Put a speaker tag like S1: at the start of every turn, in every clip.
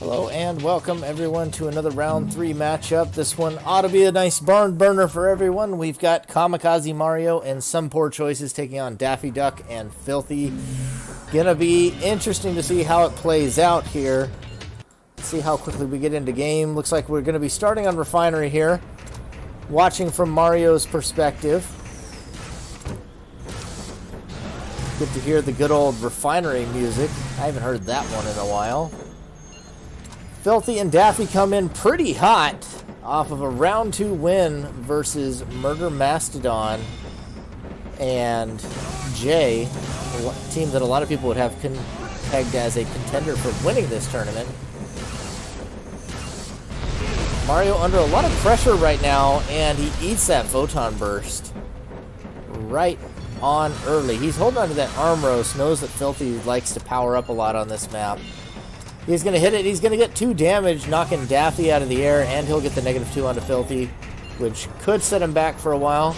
S1: Hello and welcome everyone to another round 3 matchup. This one ought to be a nice barn burner for everyone. We've got Kamikaze Mario and SomePoorChoices taking on Daffy Duck and Filthy. Gonna be interesting to see how it plays out here. See how quickly we get into game. Looks like we're gonna be starting on Refinery here. Watching from Mario's perspective. Good to hear the good old Refinery music. I haven't heard that one in a while. Filthy and Daffy come in pretty hot off of a round 2 win versus Murder Mastodon and Jay, a team that a lot of people would have pegged as a contender for winning this tournament. Mario under a lot of pressure right now, and he eats that Photon Burst right on early. He's holding on to that arm roast, knows that Filthy likes to power up a lot on this map. He's going to hit it. He's going to get 2 damage, knocking Daffy out of the air, and he'll get the -2 onto Filthy, which could set him back for a while.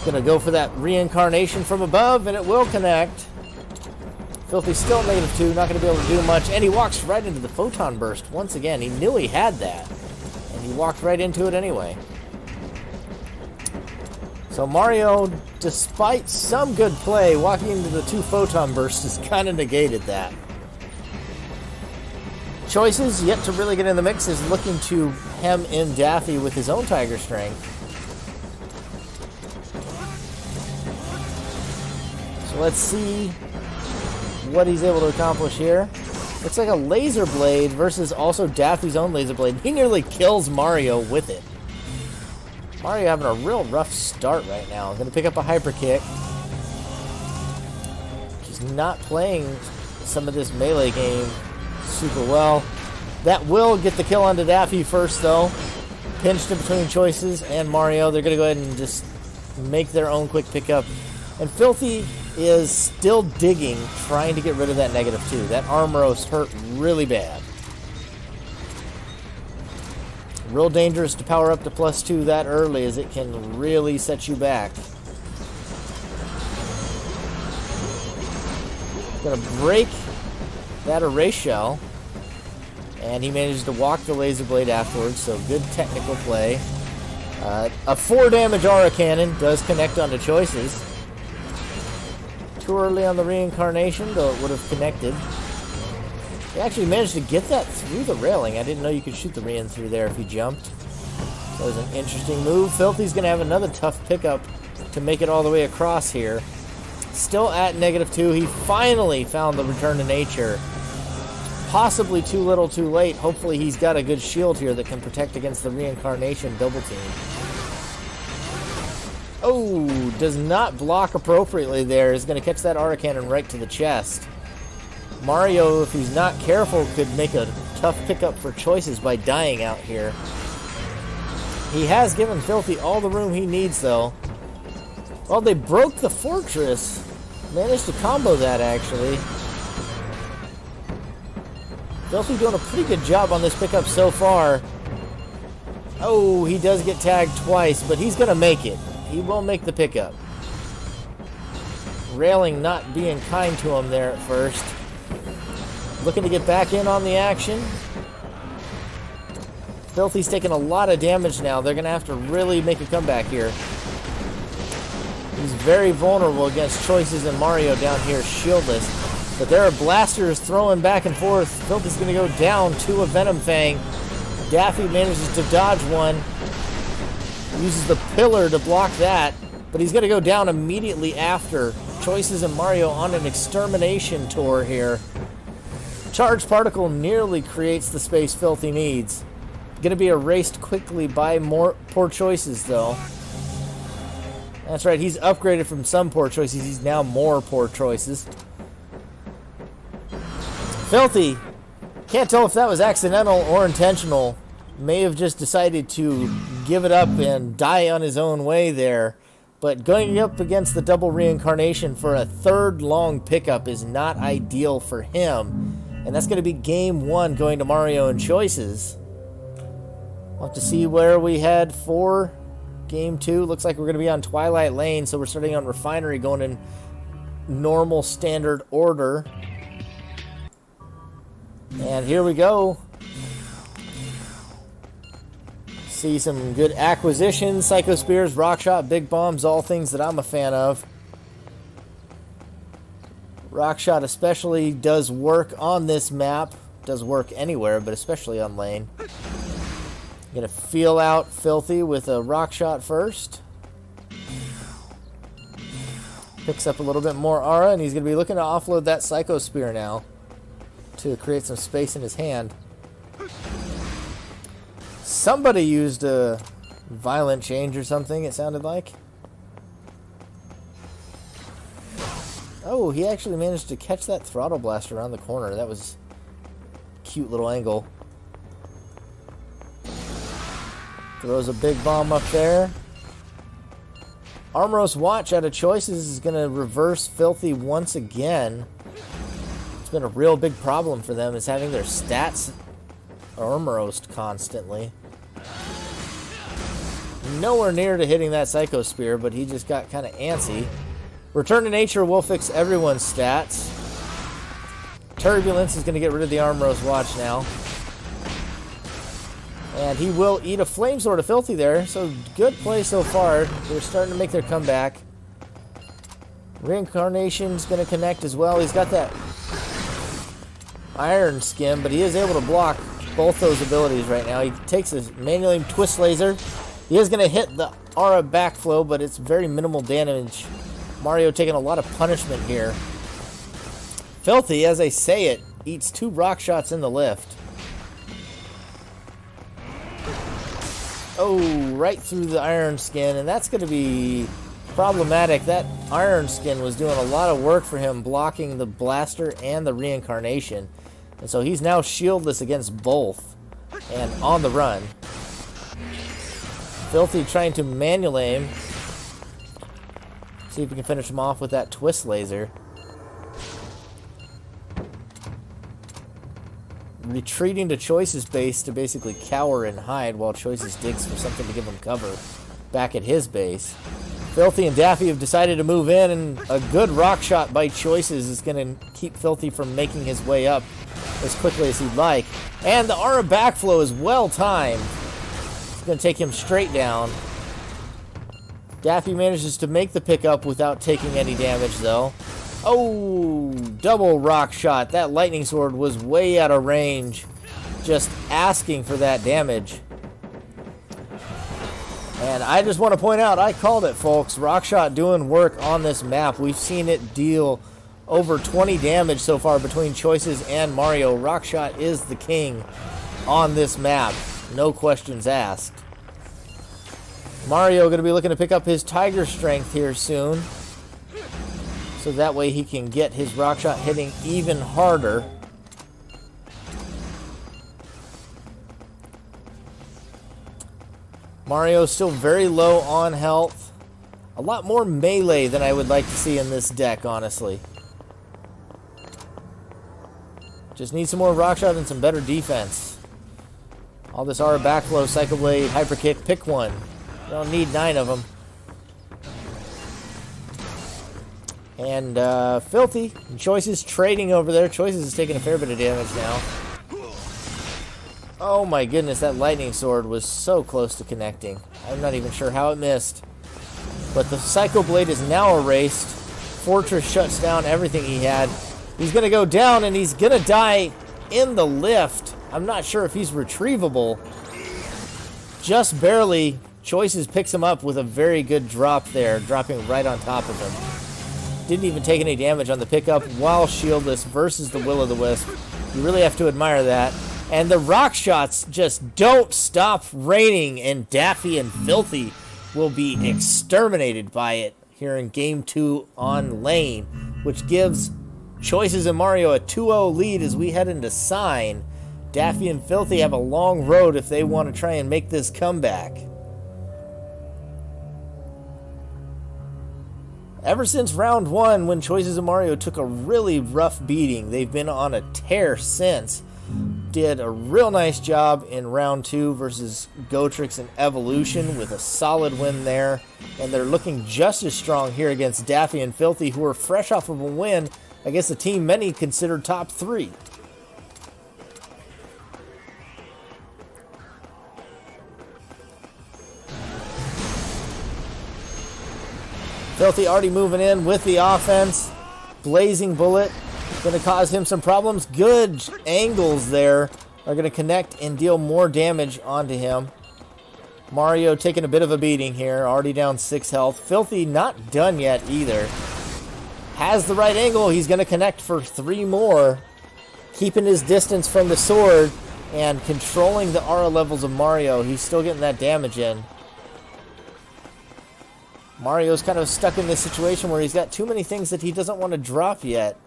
S1: Going to go for that reincarnation from above, and it will connect. Filthy's still at -2, not going to be able to do much, and he walks right into the Photon Burst once again. He knew he had that, and he walked right into it anyway. So Mario, despite some good play, walking into the 2 Photon Bursts has kind of negated that. Choices, yet to really get in the mix, is looking to hem in Daffy with his own Tiger Strength. So let's see what he's able to accomplish here. Looks like a Laser Blade versus also Daffy's own Laser Blade. He nearly kills Mario with it. Mario having a real rough start right now. Going to pick up a Hyper Kick. He's not playing some of this melee game super well. That will get the kill onto Daffy first, though. Pinched in between Choices and Mario. They're going to go ahead and just make their own quick pickup. And Filthy is still digging, trying to get rid of that -2. That arm roast hurt really bad. Real dangerous to power up to +2 that early, as it can really set you back. Gonna break that Erase Shell, and he managed to walk the Laser Blade afterwards, so good technical play. A 4 damage Aura Cannon does connect onto Choices. Too early on the reincarnation, though it would have connected. He actually managed to get that through the railing. I didn't know you could shoot the re-in through there if he jumped. That was an interesting move. Filthy's going to have another tough pickup to make it all the way across here. Still at -2. He finally found the Return to Nature. Possibly too little too late. Hopefully he's got a good shield here that can protect against the reincarnation double team. Oh, does not block appropriately there. Is going to catch that Aura Cannon right to the chest. Mario, if he's not careful, could make a tough pickup for Choices by dying out here. He has given Filthy all the room he needs, though. Well, they broke the fortress. Managed to combo that, actually. Filthy doing a pretty good job on this pickup so far. Oh, he does get tagged twice, but he's going to make it. He will make the pickup. Railing not being kind to him there at first. Looking to get back in on the action. Filthy's taking a lot of damage now. They're going to have to really make a comeback here. He's very vulnerable against Choices and Mario down here, shieldless. But there are blasters throwing back and forth. Filthy's going to go down to a Venom Fang. Daffy manages to dodge one. Uses the pillar to block that. But he's going to go down immediately after. Choices and Mario on an extermination tour here. Charged Particle nearly creates the space Filthy needs. Going to be erased quickly by more Poor Choices, though. That's right, he's upgraded from some Poor Choices. He's now more Poor Choices. Filthy, can't tell if that was accidental or intentional. May have just decided to give it up and die on his own way there. But going up against the double reincarnation for a 3rd long pickup is not ideal for him. And that's going to be game 1 going to Mario and Choices. We'll have to see where we head for game 2. Looks like we're going to be on Twilight Lane, so we're starting on Refinery, going in normal standard order. And here we go. See some good acquisitions. Psycho Spears, Rock Shot, Big Bombs, all things that I'm a fan of. Rock Shot especially does work on this map. Does work anywhere, but especially on lane. Gonna feel out Filthy with a Rock Shot first. Picks up a little bit more aura, and he's gonna be looking to offload that Psycho Spear now to create some space in his hand. Somebody used a violent change or something, it sounded like. Oh, he actually managed to catch that throttle blast around the corner. That was a cute little angle. Throws a big bomb up there. Armoros Watch out of Choices is going to reverse Filthy once again. It's been a real big problem for them, is having their stats Armorosed constantly. Nowhere near to hitting that Psycho Spear, but he just got kind of antsy. Return to Nature will fix everyone's stats. Turbulence is going to get rid of the Armoros Watch now. And he will eat a Flame Sword of Filthy there, so good play so far. They're starting to make their comeback. Reincarnation's going to connect as well. He's got that Iron Skin, but he is able to block both those abilities right now. He takes his manual aim Twist Laser. He is going to hit the Aura Backflow, but it's very minimal damage. Mario taking a lot of punishment here. Filthy, as I say it, eats 2 Rock Shots in the lift. Oh, right through the Iron Skin, and that's going to be problematic. That Iron Skin was doing a lot of work for him, blocking the Blaster and the Reincarnation. And so he's now shieldless against both, and on the run. Filthy trying to manual aim. See if we can finish him off with that Twist Laser. Retreating to Choice's base to basically cower and hide while Choices digs for something to give him cover back at his base. Filthy and Daffy have decided to move in, and a good Rock Shot by Choices is going to keep Filthy from making his way up as quickly as he'd like. And the Aura Backflow is well timed. It's going to take him straight down. Daffy manages to make the pickup without taking any damage though. Oh, double Rock Shot. That Lightning Sword was way out of range. Just asking for that damage. And I just want to point out, I called it, folks. Rock Shot doing work on this map. We've seen it deal over 20 damage so far between Choices and Mario. Rock Shot is the king on this map. No questions asked. Mario going to be looking to pick up his Tiger Strength here soon. So that way he can get his Rock Shot hitting even harder. Mario's still very low on health. A lot more melee than I would like to see in this deck, honestly. Just need some more Rock Shot and some better defense. All this Aura Backflow, Psycho Blade, Hyper Kick, pick one. You don't need 9 of them. And Filthy and Choices trading over there. Choices is taking a fair bit of damage now. Oh my goodness, that Lightning Sword was so close to connecting. I'm not even sure how it missed. But the Psycho Blade is now erased. Fortress shuts down everything he had. He's going to go down and he's going to die in the lift. I'm not sure if he's retrievable. Just barely. Choices picks him up with a very good drop there, dropping right on top of him. Didn't even take any damage on the pickup while shieldless versus the Will-O-the-Wisp. You really have to admire that. And the Rock Shots just don't stop raining, and Daffy and Filthy will be exterminated by it here in Game 2 on lane, which gives Choices and Mario a 2-0 lead as we head into Sign. Daffy and Filthy have a long road if they want to try and make this comeback. Ever since round 1, when Choices and Mario took a really rough beating, they've been on a tear since. Did a real nice job in round 2 versus Gotrix and Evolution with a solid win there. And they're looking just as strong here against Daffy and Filthy, who are fresh off of a win against a team many consider top 3. Filthy already moving in with the offense. Blazing Bullet going to cause him some problems. Good angles there are going to connect and deal more damage onto him. Mario taking a bit of a beating here. Already down 6 health. Filthy not done yet either. Has the right angle. He's going to connect for 3 more. Keeping his distance from the sword and controlling the aura levels of Mario. He's still getting that damage in. Mario's kind of stuck in this situation where he's got too many things that he doesn't want to drop yet.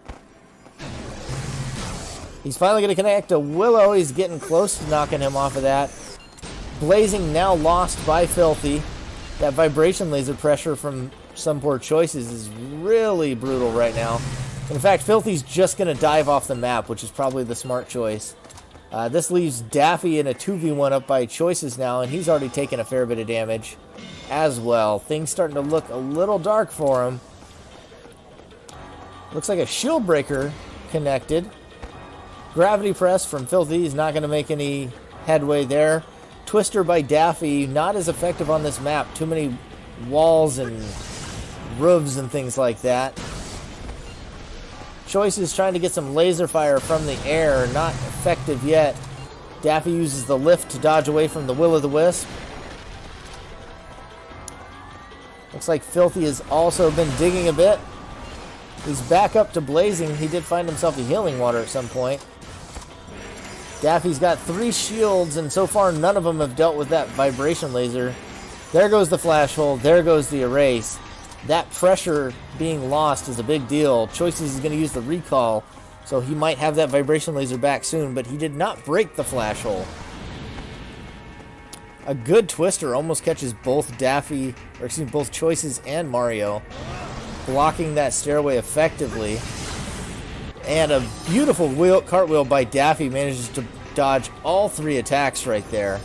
S1: He's finally going to connect to Willow. He's getting close to knocking him off of that. Blazing now lost by Filthy. That vibration laser pressure from SomePoorChoices is really brutal right now. In fact, Filthy's just going to dive off the map, which is probably the smart choice. This leaves Daffy in a 2v1 up by Choices now, and he's already taken a fair bit of damage as well. Things starting to look a little dark for him. Looks like a shield breaker connected. Gravity press from Filthy is not going to make any headway there. Twister by Daffy, not as effective on this map. Too many walls and roofs and things like that. Choices trying to get some laser fire from the air. Not effective yet. Daffy uses the lift to dodge away from the Will-o'-the-Wisp. Looks like Filthy has also been digging a bit. He's back up to Blazing. He did find himself a healing water at some point. Daffy's got 3 shields, and so far none of them have dealt with that vibration laser. There goes the flash hole. There goes the erase. That pressure being lost is a big deal. Choices is going to use the recall, so he might have that vibration laser back soon, but he did not break the flash hole. A good twister almost catches both both Choices and Mario, blocking that stairway effectively. And a beautiful cartwheel by Daffy manages to dodge all 3 attacks right there.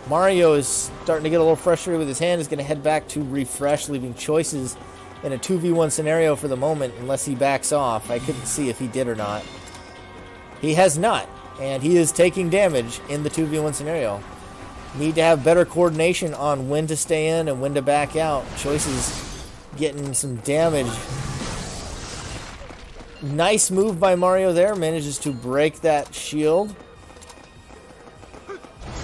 S1: Mario is starting to get a little frustrated with his hand. He's going to head back to refresh, leaving Choices in a 2v1 scenario for the moment, unless he backs off. I couldn't see if he did or not. He has not, and he is taking damage in the 2v1 scenario. Need to have better coordination on when to stay in and when to back out. Choices getting some damage. Nice move by Mario there. Manages to break that shield.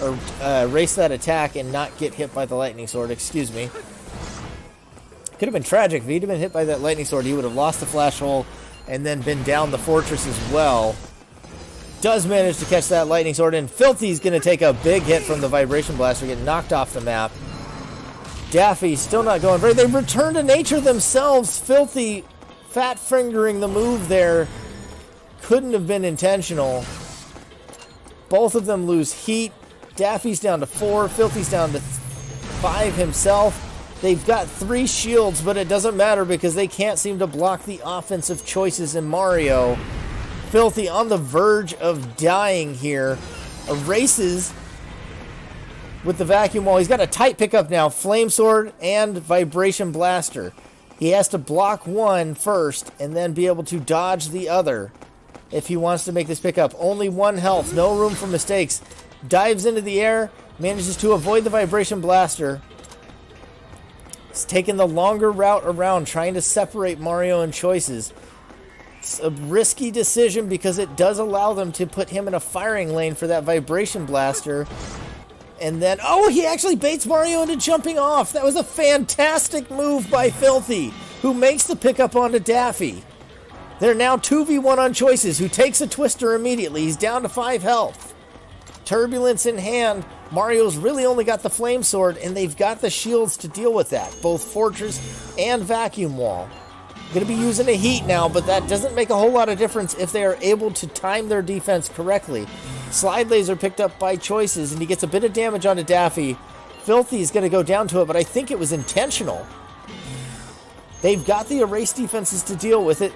S1: Or erase that attack and not get hit by the lightning sword. Excuse me. Could have been tragic. If he'd have been hit by that lightning sword, he would have lost the flash hole and then been down the fortress as well. Does manage to catch that lightning sword, and Filthy's going to take a big hit from the vibration blaster, get knocked off the map. Daffy still not going very. They return to nature themselves. Filthy fat fingering the move there. Couldn't have been intentional. Both of them lose heat. Daffy's down to 4. Filthy's down to 5 himself. They've got 3 shields, but it doesn't matter because they can't seem to block the offensive Choices in Mario. Filthy on the verge of dying here. Erases with the vacuum wall. He's got a tight pickup now. Flame Sword and Vibration Blaster. He has to block one first and then be able to dodge the other if he wants to make this pickup. Only 1 health. No room for mistakes. Dives into the air. Manages to avoid the Vibration Blaster. He's taking the longer route around, trying to separate Mario and Choices. It's a risky decision because it does allow them to put him in a firing lane for that Vibration Blaster. And then, oh, he actually baits Mario into jumping off. That was a fantastic move by Filthy, who makes the pickup onto Daffy. They're now 2v1 on Choices, who takes a twister immediately. He's down to 5 health. Turbulence in hand. Mario's really only got the Flame Sword, and they've got the shields to deal with that. Both Fortress and Vacuum Wall. Going to be using a heat now, but that doesn't make a whole lot of difference if they are able to time their defense correctly. Slide laser picked up by Choices, and he gets a bit of damage onto Daffy. Filthy's going to go down to it, but I think it was intentional. They've got the erase defenses to deal with it.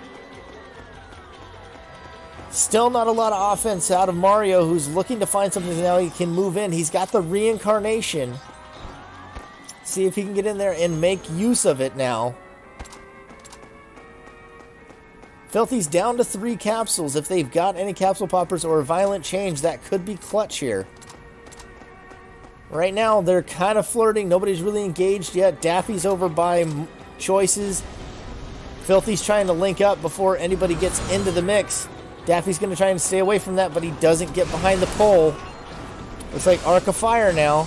S1: Still not a lot of offense out of Mario, who's looking to find something now he can move in. He's got the reincarnation. See if he can get in there and make use of it now. Filthy's down to 3 capsules. If they've got any capsule poppers or a violent change, that could be clutch here. Right now, they're kind of flirting. Nobody's really engaged yet. Daffy's over by Choices. Filthy's trying to link up before anybody gets into the mix. Daffy's going to try and stay away from that, but he doesn't get behind the pole. Looks like Arc of Fire now.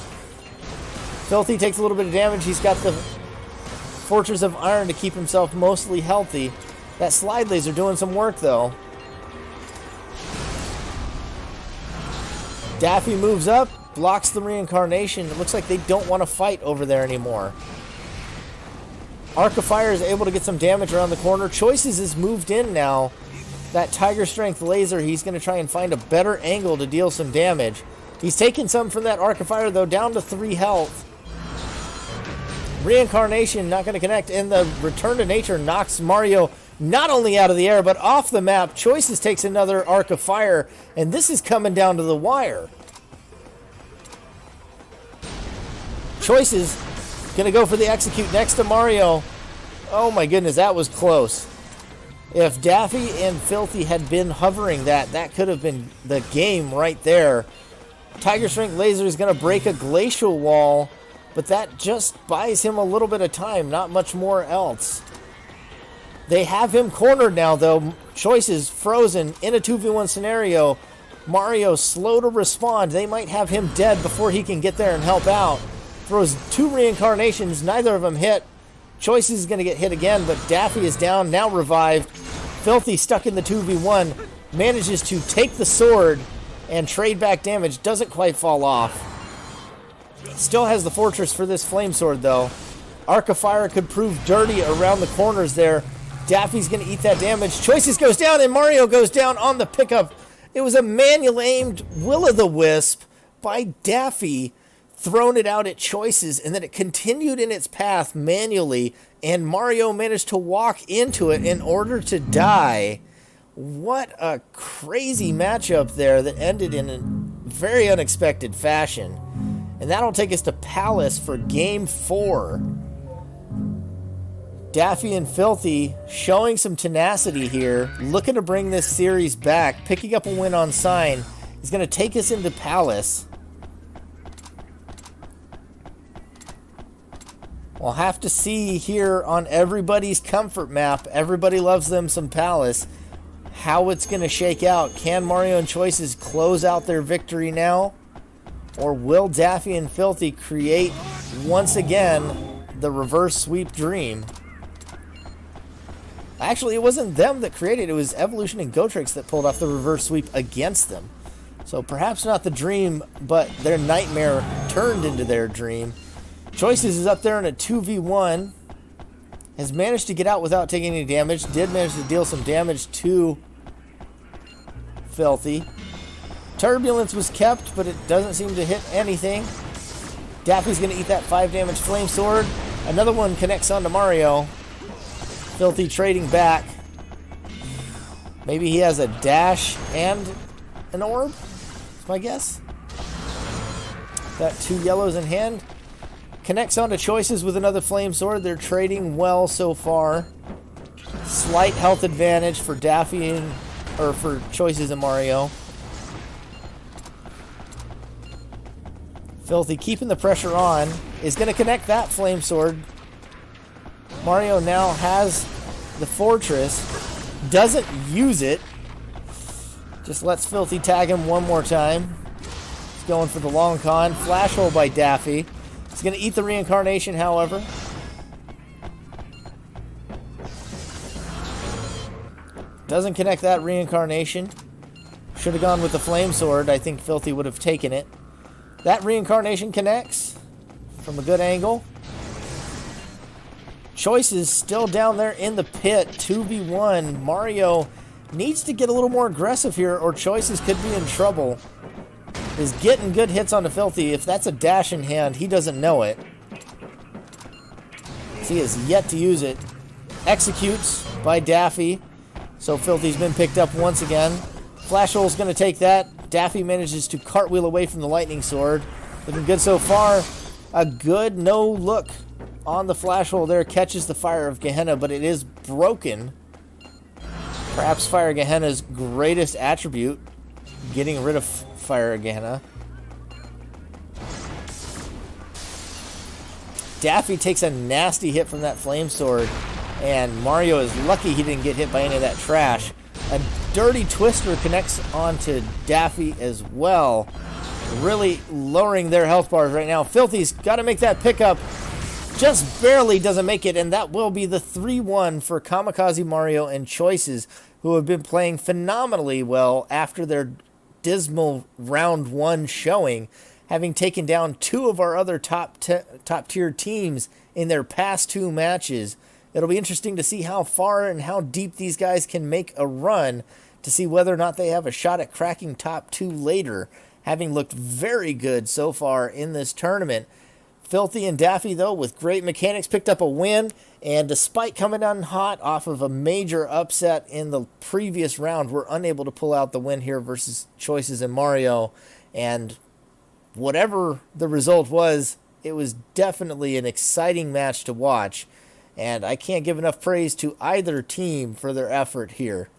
S1: Filthy takes a little bit of damage. He's got the Fortress of Iron to keep himself mostly healthy. That slide laser doing some work, though. Daffy moves up, blocks the reincarnation. It looks like they don't want to fight over there anymore. Arc of Fire is able to get some damage around the corner. Choices is moved in now. That Tiger Strength laser, he's going to try and find a better angle to deal some damage. He's taking some from that Arc of Fire, though, down to 3 health. Reincarnation not going to connect, and the Return to Nature knocks Mario not only out of the air, but off the map. Choices takes another Arc of Fire, and this is coming down to the wire. Choices going to go for the execute next to Mario. Oh my goodness, that was close. If Daffy and Filthy had been hovering that could have been the game right there. Tiger Strength Laser is going to break a glacial wall, but that just buys him a little bit of time, not much more else. They have him cornered now, though. Choices frozen in a 2v1 scenario. Mario slow to respond. They might have him dead before he can get there and help out. Throws 2 reincarnations, neither of them hit. Choices is going to get hit again, but Daffy is down, now revived. Filthy stuck in the 2v1, manages to take the sword and trade back damage, doesn't quite fall off. Still has the fortress for this flame sword, though. Arc of Fire could prove dirty around the corners there. Daffy's going to eat that damage. Choices goes down, and Mario goes down on the pickup. It was a manual aimed will-o'-the-wisp by Daffy, thrown it out at Choices, and then it continued in its path manually, and Mario managed to walk into it in order to die. What a crazy matchup there that ended in a very unexpected fashion. And that'll take us to Palace for Game 4. Daffy and Filthy showing some tenacity here, looking to bring this series back, picking up a win on Sign. He's going to take us into Palace. We'll have to see here on everybody's comfort map, everybody loves them some Palace, how it's going to shake out. Can Mario and Choices close out their victory now? Or will Daffy and Filthy create, once again, the reverse sweep dream? Actually, it wasn't them that created it. It was Evolution and Gotrix that pulled off the reverse sweep against them. So perhaps not the dream, but their nightmare turned into their dream. Choices is up there in a 2v1. Has managed to get out without taking any damage. Did manage to deal some damage to Filthy. Turbulence was kept, but it doesn't seem to hit anything. Daffy's going to eat that 5 damage Flame Sword. Another one connects onto Mario. Filthy trading back. Maybe he has a dash and an orb? That's my guess. Got 2 yellows in hand. Connects onto Choices with another Flame Sword. They're trading well so far. Slight health advantage for Daffy and, or for Choices and Mario. Filthy keeping the pressure on. Is going to connect that Flame Sword. Mario now has the fortress. Doesn't use it. Just lets Filthy tag him one more time. He's going for the long con. Flash hole by Daffy. He's going to eat the reincarnation, however. Doesn't connect that reincarnation. Should have gone with the Flame Sword. I think Filthy would have taken it. That reincarnation connects from a good angle. Choices still down there in the pit. 2v1. Mario needs to get a little more aggressive here, or Choices could be in trouble. Is getting good hits onto Filthy. If that's a dash in hand, he doesn't know it. He has yet to use it. Executes by Daffy. So Filthy's been picked up once again. Flash Hole's going to take that. Daffy manages to cartwheel away from the Lightning Sword. Looking good so far. A good no look on the Flash Hole there. Catches the Fire of Gehenna, but it is broken. Perhaps Fire Gehenna's greatest attribute. Getting rid of Fire of Gehenna. Daffy takes a nasty hit from that flame sword, and Mario is lucky he didn't get hit by any of that trash. A dirty twister connects onto Daffy as well, really lowering their health bars right now. Filthy's got to make that pickup. Just barely doesn't make it, and that will be the 3-1 for Kamikaze, Mario, and Choices, who have been playing phenomenally well after their dismal round 1 showing, having taken down 2 of our other top-tier teams in their past 2 matches. It'll be interesting to see how far and how deep these guys can make a run to see whether or not they have a shot at cracking top 2 later, having looked very good so far in this tournament. Filthy and Daffy, though, with great mechanics, picked up a win, and despite coming down hot off of a major upset in the previous round, were unable to pull out the win here versus Choices and Mario. And whatever the result was, it was definitely an exciting match to watch, and I can't give enough praise to either team for their effort here.